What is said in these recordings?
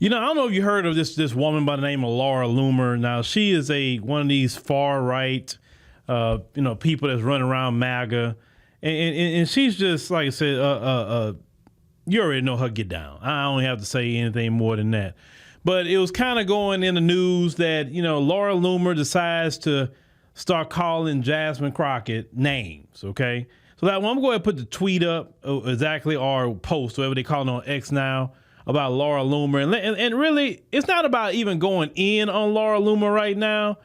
You know, I don't know if you heard of this woman by the name of Laura Loomer. Now, she is one of these far right, people that's running around MAGA, and she's just, like I said, you already know her get down. I don't have to say anything more than that. But it was kind of going in the news that, Laura Loomer decides to start calling Jasmine Crockett names, okay? So that one, I'm going to put the tweet up exactly, or post, whatever they call it on X now, about Laura Loomer. And really, it's not about even going in on Laura Loomer right now.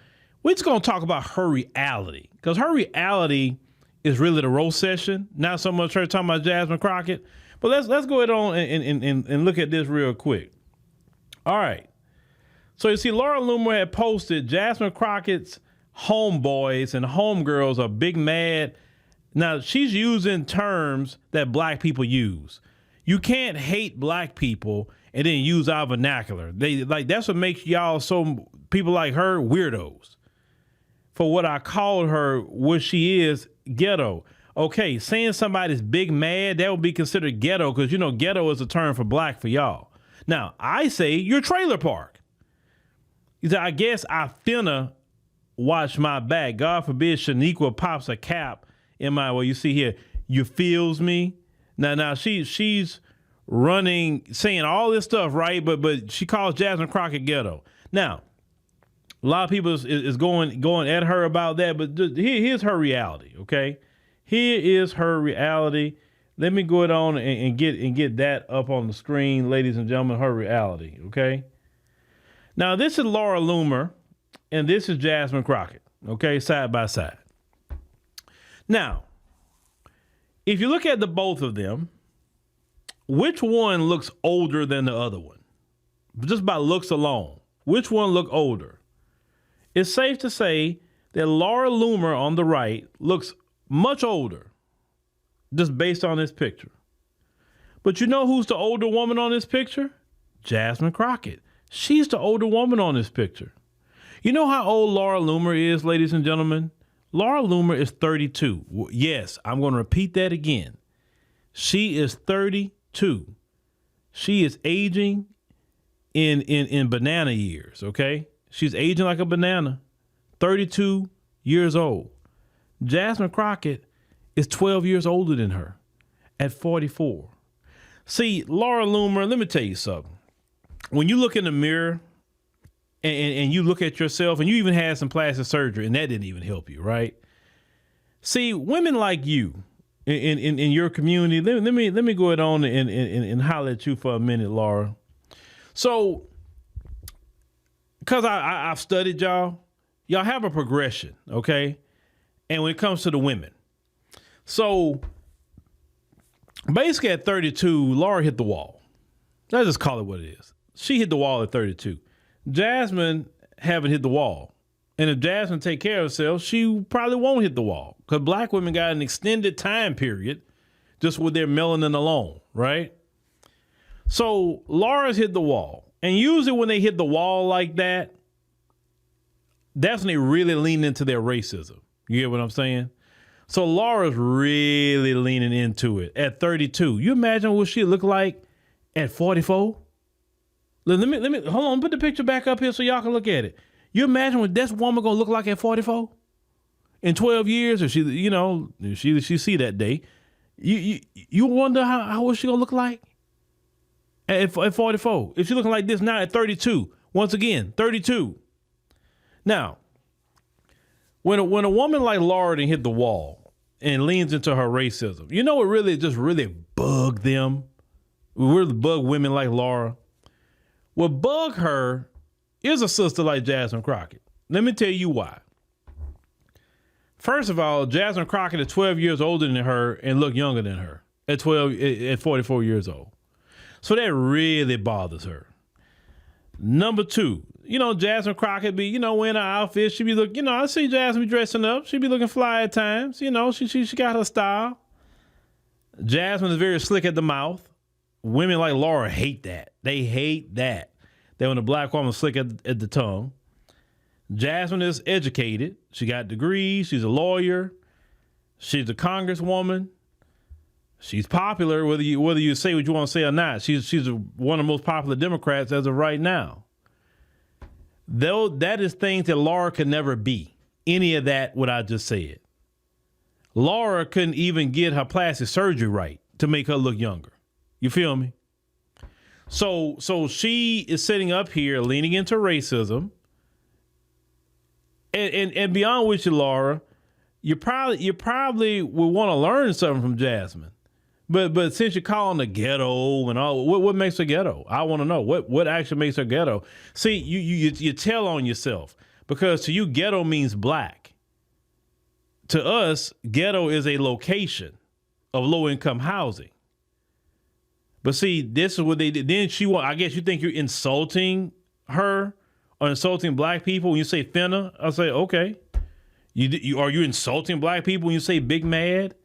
We're just going to talk about her reality, because her reality is really the roast session, not so much her talking about Jasmine Crockett. But let's go ahead on and look at this real quick. All right. So you see, Laura Loomer had posted Jasmine Crockett's homeboys and homegirls are big mad. Now, she's using terms that black people use. You can't hate black people and then use our vernacular. That's what makes y'all, people like her, weirdos. For what I called her, what she is, ghetto. Okay, saying somebody's big mad, that would be considered ghetto, because ghetto is a term for black for y'all. Now, I say you're trailer park. He said, I guess I finna watch my back. God forbid Shaniqua pops a cap in my, well, you see here, you feels me. Now she's running, saying all this stuff, right? But she calls Jasmine Crockett ghetto. Now, a lot of people is going at her about that, but here's her reality, okay? Here is her reality. Let me go ahead on and get that up on the screen, ladies and gentlemen, her reality, okay? Now, this is Laura Loomer, and this is Jasmine Crockett, okay, side by side. Now, if you look at the both of them, which one looks older than the other one? Just by looks alone, which one look older? It's safe to say that Laura Loomer on the right looks much older, just based on this picture. But you know who's the older woman on this picture? Jasmine Crockett. She's the older woman on this picture. You know how old Laura Loomer is, ladies and gentlemen? Laura Loomer is 32. Yes, I'm going to repeat that again. She is 32. She is aging in banana years, okay? She's aging like a banana. 32 years old. Jasmine Crockett is 12 years older than her at 44. See, Laura Loomer, let me tell you something. When you look in the mirror and you look at yourself, and you even had some plastic surgery, and that didn't even help you, right? See, women like you in your community, let me go ahead on and holler at you for a minute, Laura. So, because I've studied y'all have a progression, okay? And when it comes to the women. So, basically at 32, Laura hit the wall. Let's just call it what it is. She hit the wall at 32. Jasmine haven't hit the wall. And if Jasmine take care of herself, she probably won't hit the wall. Because black women got an extended time period just with their melanin alone, right? So Laura's hit the wall. And usually when they hit the wall like that, that's when they really lean into their racism. You get what I'm saying? So Laura's really leaning into it at 32. You imagine what she look like at 44? Let me hold on, put the picture back up here so y'all can look at it. You imagine what this woman gonna look like at 44? In 12 years, if she see that day, you wonder how is she gonna look like at 44? If she's looking like this now at 32, once again, 32. Now, when a woman like Laura done hit the wall and leans into her racism, you know what really bugged them? Really bug women like Laura. What bug her is a sister like Jasmine Crockett. Let me tell you why. First of all, Jasmine Crockett is 12 years older than her and look younger than her at 44 years old. So that really bothers her. Number two, Jasmine Crockett be, wearing her outfit. She be looking, I see Jasmine dressing up. She be looking fly at times. She got her style. Jasmine is very slick at the mouth. Women like Laura hate that. They hate that. That when a black woman slick at the tongue. Jasmine is educated. She got degrees. She's a lawyer. She's a congresswoman. She's popular, whether you say what you want to say or not. She's one of the most popular Democrats as of right now. Though that is things that Laura could never be. Any of that, what I just said. Laura couldn't even get her plastic surgery right to make her look younger. You feel me? So she is sitting up here leaning into racism. And beyond with you, Laura, you probably would want to learn something from Jasmine. But since you're calling the ghetto and all, what makes her ghetto? I want to know what actually makes her ghetto. See, you tell on yourself, because to you ghetto means black. To us, ghetto is a location of low income housing. But see, this is what they did. Then I guess you think you're insulting her or insulting black people when you say finna. I say, okay. Are you insulting black people when you say big mad?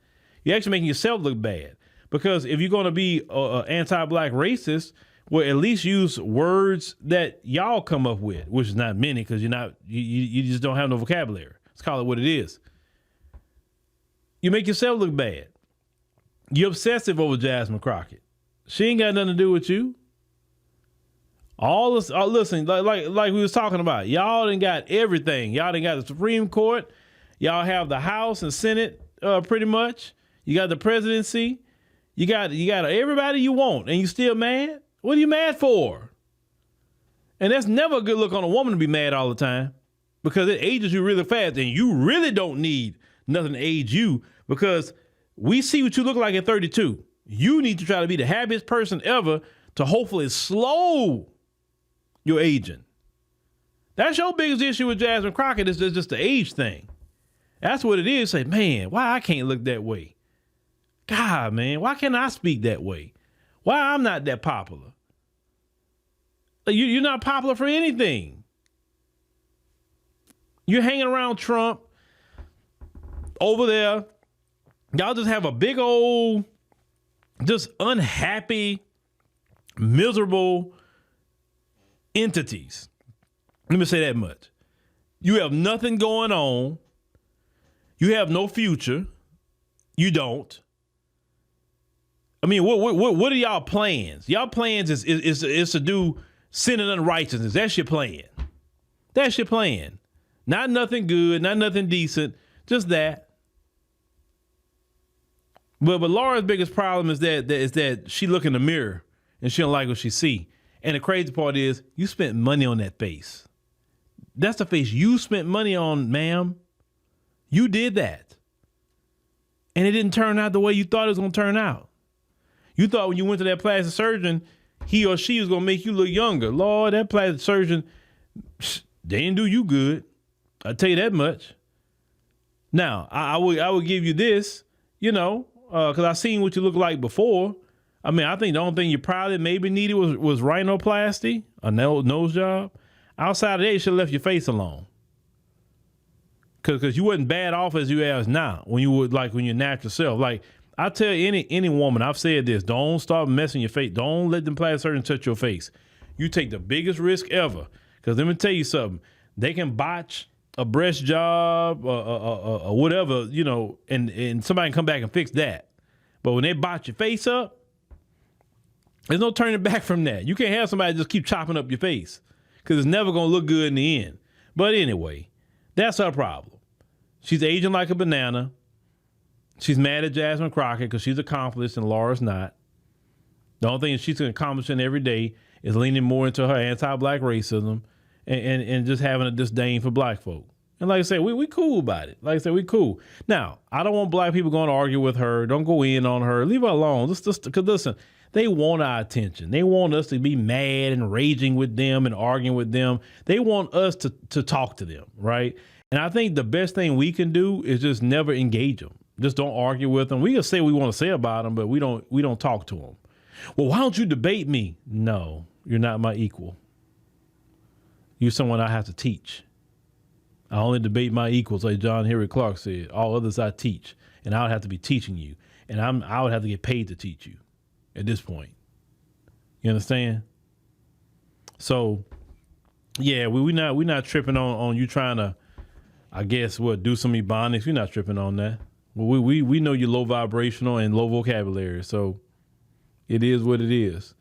You're actually making yourself look bad. Because if you're going to be anti-black racist, well, at least use words that y'all come up with, which is not many, because you just don't have no vocabulary. Let's call it what it is. You make yourself look bad. You're obsessive over Jasmine Crockett. She ain't got nothing to do with you. All this, listen, like we was talking about, y'all done got everything. Y'all done got the Supreme Court. Y'all have the House and Senate, pretty much. You got the presidency. You got everybody you want, and you still mad? What are you mad for? And that's never a good look on a woman to be mad all the time, because it ages you really fast, and you really don't need nothing to age you, because we see what you look like at 32. You need to try to be the happiest person ever to hopefully slow your aging. That's your biggest issue with Jasmine Crockett, is just the age thing. That's what it is. Say, man, why I can't look that way? God, man, why can't I speak that way? Why I'm not that popular? You're not popular for anything. You're hanging around Trump over there. Y'all just have a big old, just unhappy, miserable entities. Let me say that much. You have nothing going on. You have no future. You don't. I mean, what are y'all plans? Y'all plans is to do sin and unrighteousness. That's your plan. That's your plan. Not nothing good, not nothing decent, just that. But Laura's biggest problem is that she look in the mirror and she don't like what she see. And the crazy part is, you spent money on that face. That's the face you spent money on, ma'am. You did that. And it didn't turn out the way you thought it was going to turn out. You thought when you went to that plastic surgeon, he or she was going to make you look younger. Lord, that plastic surgeon, they didn't do you good. I'll tell you that much. Now, I would give you this, because I seen what you look like before. I mean, I think the only thing you probably maybe needed was rhinoplasty, a nose job. Outside of that, you should have left your face alone. Because you wasn't bad off as you are now when you're natural self. Like, I tell any woman, I've said this, don't start messing your face. Don't let them plastic surgeons touch your face. You take the biggest risk ever. Because let me tell you something. They can botch a breast job or whatever, and somebody can come back and fix that. But when they botch your face up, there's no turning back from that. You can't have somebody just keep chopping up your face, because it's never going to look good in the end. But anyway, that's her problem. She's aging like a banana. She's mad at Jasmine Crockett because she's accomplished and Laura's not. The only thing she's accomplishing every day is leaning more into her anti-black racism and just having a disdain for black folk. And like I said, we cool about it. Like I said, we cool. Now, I don't want black people going to argue with her. Don't go in on her. Leave her alone. Because listen, they want our attention. They want us to be mad and raging with them and arguing with them. They want us to talk to them, right? And I think the best thing we can do is just never engage them. Just don't argue with them. We can say what we want to say about them, but we don't talk to them. Well, why don't you debate me? No, you're not my equal. You're someone I have to teach. I only debate my equals, like John Henry Clark said. All others I teach, and I would have to be teaching you, and I would have to get paid to teach you at this point. You understand? So, yeah, we're not tripping on you trying to, I guess, do some ebonics. We're not tripping on that. Well, we know you're low vibrational and low vocabulary, so it is what it is.